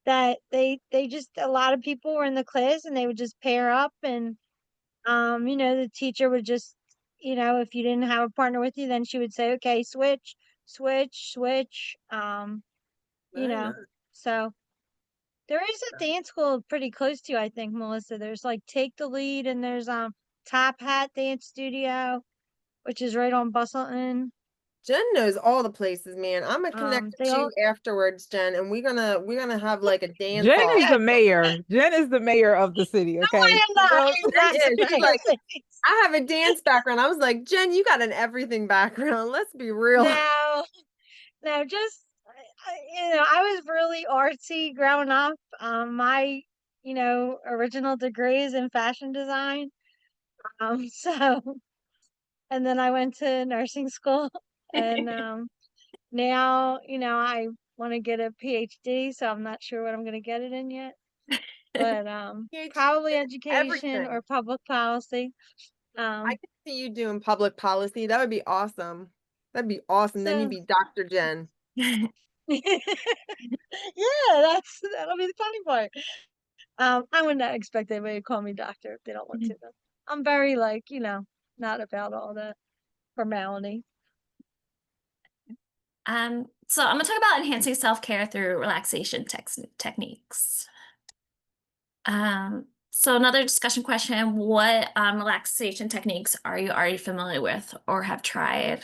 that they just a lot of people were in the class and they would just pair up and the teacher would just if you didn't have a partner with you, then she would say, okay, switch, switch, switch. You very know, nice. so there is a dance school pretty close to you, I think, Melissa. There's like Take the Lead and there's Top Hat Dance Studio, which is right on Bustleton. Jen knows all the places, man. I'm gonna connect They with all you afterwards, Jen, and we're gonna have like a dance Jen is off. the yeah. mayor. Jen is the mayor of the city, No, I okay? am She not. knows. I am Jen not is. She's the like, I have a dance background. I was like, Jen, you got an everything background. Let's be real. No, no, just I was really artsy growing up. My original degree is in fashion design. So and then I went to nursing school, and now want to get a PhD, so I'm not sure what I'm going to get it in yet. But PhD probably in education or everything. public policy. I Um, could see you doing public policy. That would be awesome. That'd be awesome. Then you'd so be Dr. Jen. yeah, that'll be the funny part. I would not expect anybody to call me doctor if they don't want to, though. I'm very like, not about all that formality. So I'm gonna talk about enhancing self-care through relaxation techniques. So another discussion question, what relaxation techniques are you already familiar with or have tried?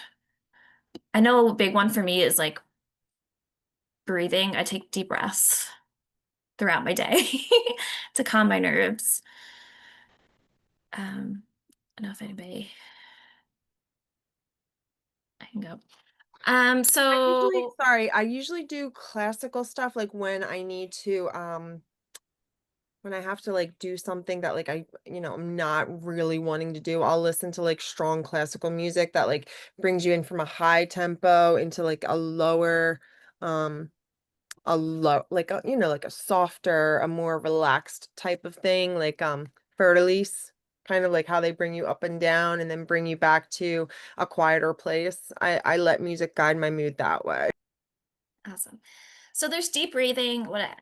I know a big one for me is like breathing. I take deep breaths throughout my day to calm my nerves. I don't know if anybody, I can go. I usually do classical stuff like when I need to when I have to like do something that like I'm not really wanting to do, I'll listen to like strong classical music that like brings you in from a high tempo into like um a low like like a softer, a more relaxed type of thing, like Fertilise, kind of like how they bring you up and down and then bring you back to a quieter place. I let music guide my mood that way. Awesome. So there's deep breathing, what I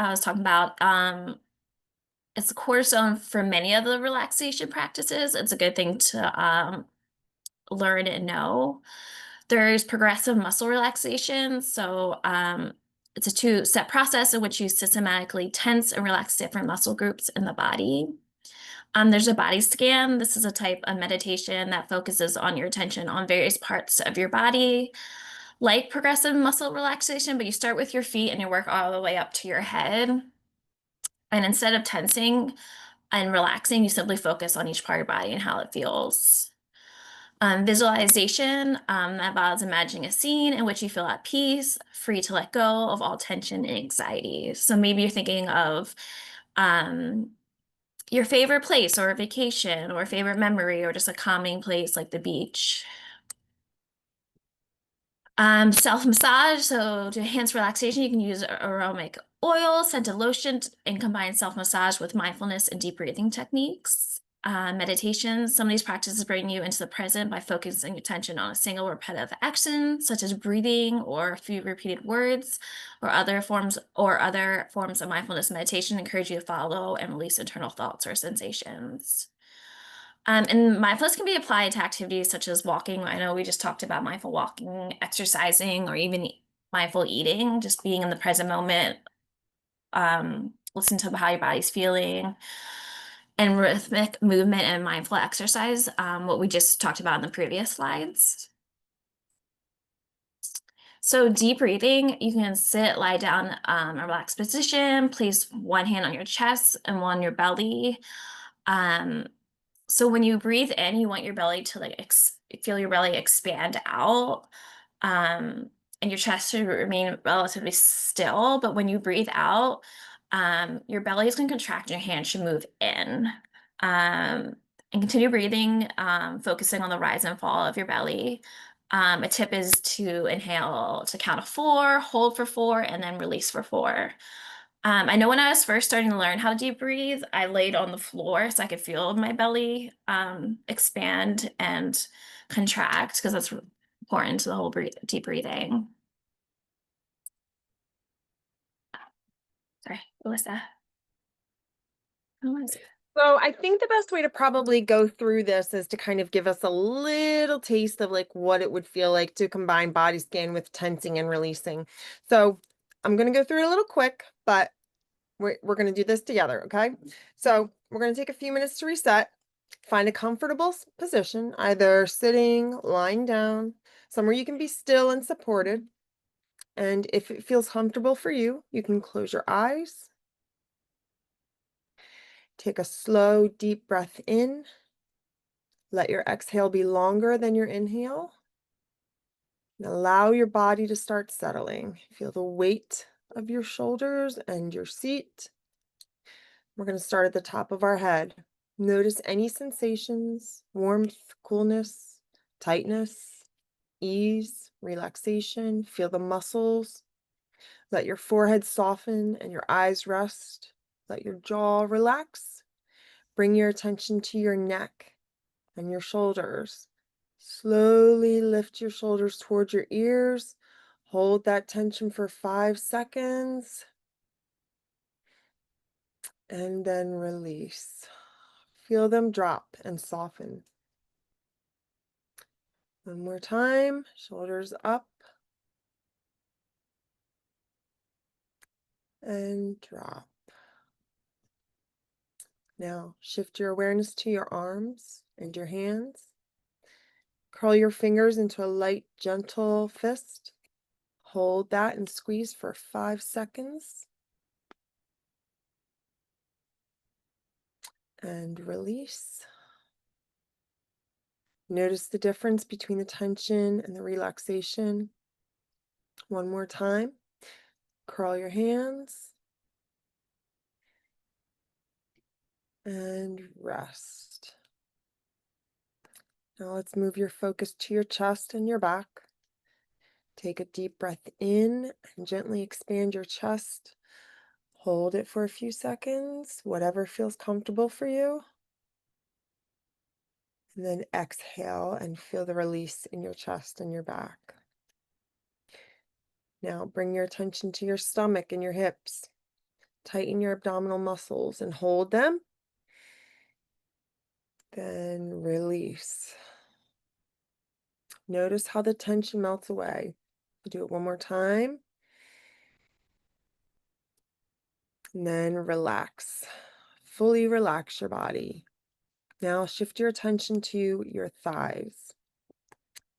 was talking about. It's the cornerstone for many of the relaxation practices. It's a good thing to learn and know. There's progressive muscle relaxation. So it's a two-step process in which you systematically tense and relax different muscle groups in the body. There's a body scan. This is a type of meditation that focuses on your attention on various parts of your body, like progressive muscle relaxation, but you start with your feet and you work all the way up to your head. And instead of tensing and relaxing, you simply focus on each part of your body and how it feels. Visualization, that involves imagining a scene in which you feel at peace, free to let go of all tension and anxiety. So maybe you're thinking of your favorite place or a vacation or a favorite memory or just a calming place like the beach. Self-massage, so to enhance relaxation, you can use aromatic oil, scented lotion, and combine self-massage with mindfulness and deep breathing techniques. Meditation, some of these practices bring you into the present by focusing attention on a single repetitive action, such as breathing or a few repeated words, or other forms of mindfulness meditation encourage you to follow and release internal thoughts or sensations. And mindfulness can be applied to activities such as walking. I know we just talked about mindful walking, exercising, or even mindful eating, just being in the present moment. Listen to how your body's feeling. And rhythmic movement and mindful exercise, what we just talked about in the previous slides. So deep breathing, you can sit, lie down, a relaxed position, place one hand on your chest and one on your belly. So when you breathe in, you want your belly to like feel your belly expand out, and your chest should remain relatively still. But when you breathe out, your belly is going to contract and your hand should move in. And continue breathing, focusing on the rise and fall of your belly. A tip is to inhale to count of 4, hold for 4, and then release for 4. I know when I was first starting to learn how to deep breathe, I laid on the floor so I could feel my belly expand and contract because that's important to the whole deep breathing. Sorry, what was that? What was it? So I think the best way to probably go through this is to kind of give us a little taste of like what it would feel like to combine body scan with tensing and releasing. So I'm going to go through it a little quick, but we're going to do this together, okay? So we're going to take a few minutes to reset. Find a comfortable position, either sitting, lying down, somewhere you can be still and supported. And if it feels comfortable for you, you can close your eyes. Take a slow, deep breath in. Let your exhale be longer than your inhale. And allow your body to start settling. Feel the weight of your shoulders and your seat. We're going to start at the top of our head. Notice any sensations, warmth, coolness, tightness, ease, relaxation. Feel the muscles Let your forehead soften and your eyes rest. Let your jaw relax. Bring your attention to your neck and your shoulders. Slowly lift your shoulders towards your ears. Hold that tension for 5 seconds. And then release. Feel them drop and soften. One more time, shoulders up and drop. Now shift your awareness to your arms and your hands. Curl your fingers into a light, gentle fist. Hold that and squeeze for 5 seconds. And release. Notice the difference between the tension and the relaxation. One more time. Curl your hands. And rest. Now let's move your focus to your chest and your back. Take a deep breath in and gently expand your chest. Hold it for a few seconds, whatever feels comfortable for you. And then exhale and feel the release in your chest and your back. Now bring your attention to your stomach and your hips. Tighten your abdominal muscles and hold them. Then release. Notice how the tension melts away. Do it one more time. And then relax. Fully relax your body. Now shift your attention to your thighs.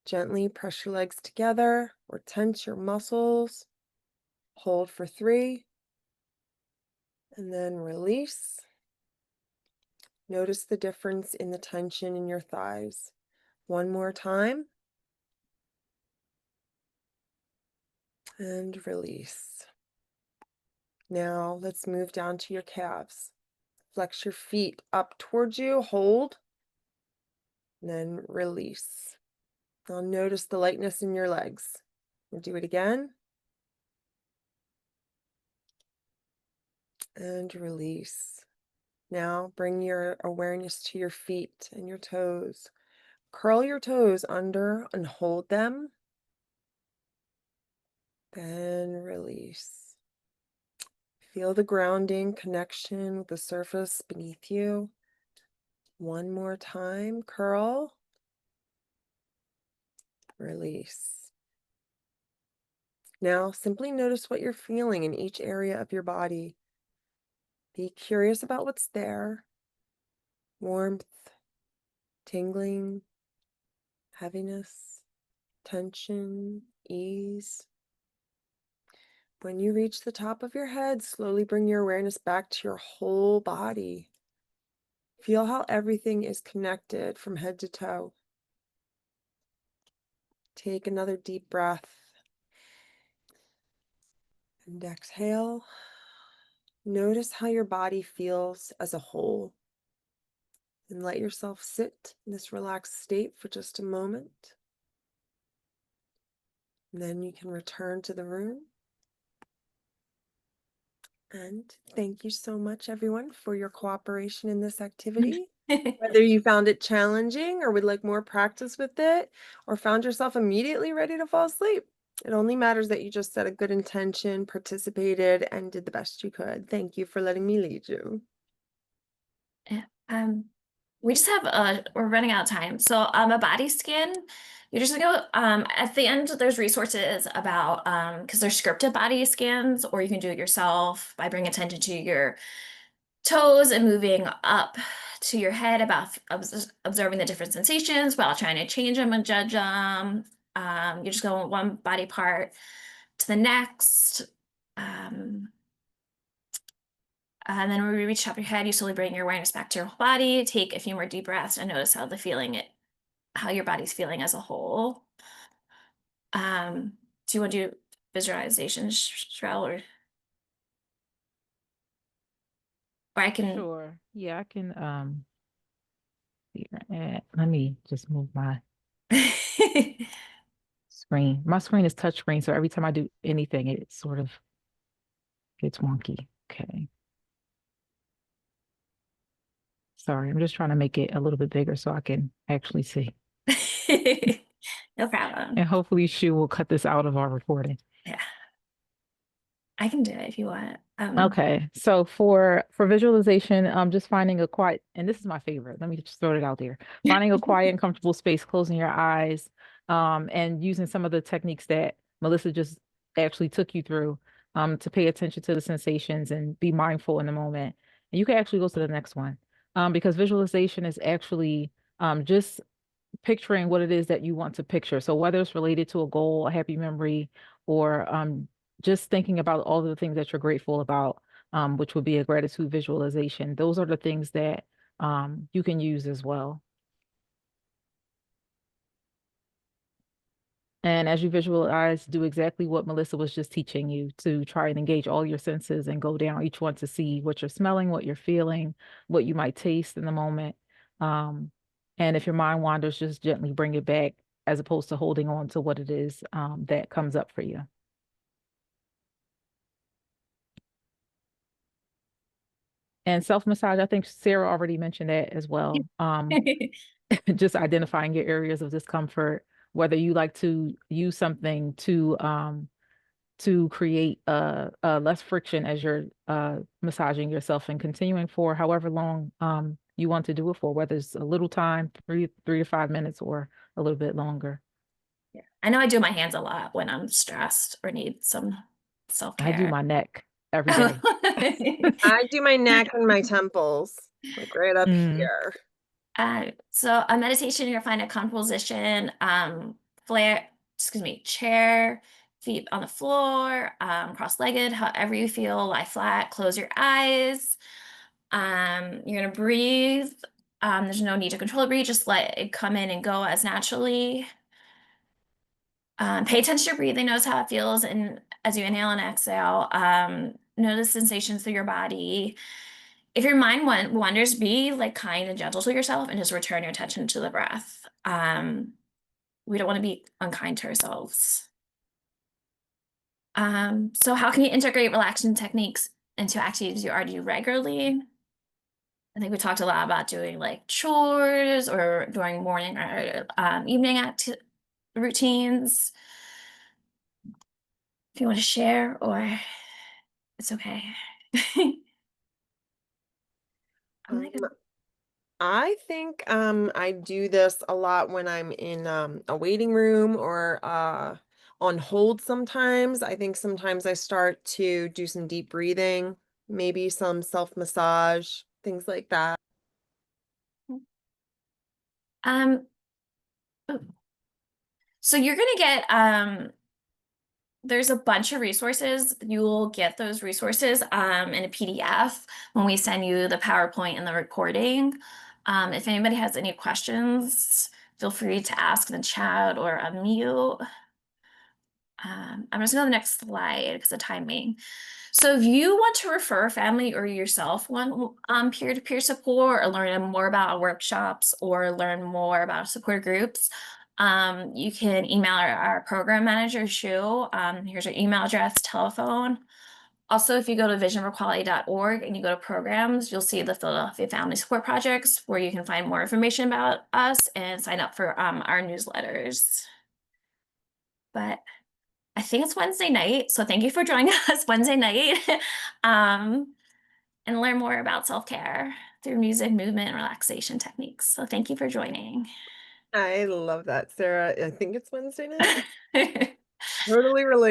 Gently press your legs together or tense your muscles. Hold for 3. And then release. Notice the difference in the tension in your thighs. One more time. And release. Now let's move down to your calves. Flex your feet up towards you, hold, and then release. Now notice the lightness in your legs. We'll do it again. And release. Now bring your awareness to your feet and your toes. Curl your toes under and hold them. Then release. Feel the grounding connection with the surface beneath you. One more time, curl. Release. Now simply notice what you're feeling in each area of your body. Be curious about what's there. Warmth, tingling, heaviness, tension, ease. When you reach the top of your head, slowly bring your awareness back to your whole body. Feel how everything is connected from head to toe. Take another deep breath and exhale. Notice how your body feels as a whole. And let yourself sit in this relaxed state for just a moment. And then you can return to the room. And thank you so much, everyone, for your cooperation in this activity. Whether you found it challenging or would like more practice with it, or found yourself immediately ready to fall asleep, it only matters that you just set a good intention, participated, and did the best you could. Thank you for letting me lead you. Yeah, we just have we're running out of time. So a body scan, you're just gonna go at the end there's resources about because there's scripted body scans, or you can do it yourself by bringing attention to your toes and moving up to your head about observing the different sensations while trying to change them and judge them. You just go one body part to the next. And then when we reach top of your head, you slowly bring your awareness back to your whole body. Take a few more deep breaths and notice how your body's feeling as a whole. Do you want to do visualization, Shrell, or I can? Sure. Yeah, I can let me just move my screen. My screen is touch screen, so every time I do anything, it sort of It's wonky. Okay. Sorry, I'm just trying to make it a little bit bigger so I can actually see. No problem. And hopefully Shu will cut this out of our recording. Yeah. I can do it if you want. Okay, so for visualization, just finding a quiet, and this is my favorite. Let me just throw it out there. Finding a quiet and comfortable space, closing your eyes, and using some of the techniques that Melissa just actually took you through, to pay attention to the sensations and be mindful in the moment. And you can actually go to the next one, because visualization is actually just picturing what it is that you want to picture. So whether it's related to a goal, a happy memory, or just thinking about all of the things that you're grateful about, which would be a gratitude visualization. Those are the things that you can use as well. And as you visualize, do exactly what Melissa was just teaching you, to try and engage all your senses and go down each one to see what you're smelling, what you're feeling, what you might taste in the moment. And if your mind wanders, just gently bring it back, as opposed to holding on to what it is that comes up for you. And self-massage, I think Sarah already mentioned that as well. Just identifying your areas of discomfort, whether you like to use something to create less friction as you're massaging yourself, and continuing for however long you want to do it for, whether it's a little time, 3 to 5 minutes, or a little bit longer. Yeah. I know I do my hands a lot when I'm stressed or need some I self-care. do my neck every day. I do my neck and my temples, like right up here. So a meditation, you'll find a comfortable position, chair, feet on the floor, cross-legged, however you feel, lie flat, close your eyes. You're gonna breathe. There's no need to control the breathe, just let it come in and go as naturally. Pay attention to your breathing, notice how it feels, and as you inhale and exhale, notice sensations through your body. If your mind wanders, be like kind and gentle to yourself and just return your attention to the breath. We don't want to be unkind to ourselves. So how can you integrate relaxation techniques into activities you already do regularly? I think we talked a lot about doing like chores or doing morning or evening routines. If you want to share, or it's okay. I think I do this a lot when I'm in a waiting room or on hold sometimes. I think sometimes I start to do some deep breathing, maybe some self-massage, things like that. Um, so you're gonna get there's a bunch of resources. You'll get those resources in a PDF when we send you the PowerPoint and the recording. If anybody has any questions, feel free to ask in the chat or unmute. I'm just going to the next slide because of timing. So if you want to refer a family or yourself want peer-to-peer support, or learn more about workshops, or learn more about support groups, you can email our program manager, Shu. Here's her email address, telephone. Also, if you go to visionforequality.org and you go to programs, you'll see the Philadelphia Family Support Projects, where you can find more information about us and sign up for our newsletters. But I think it's Wednesday night, so thank you for joining us Wednesday night, and learn more about self-care through music, movement, and relaxation techniques. So thank you for joining. I love that, Sarah. I think it's Wednesday night. Totally relatable.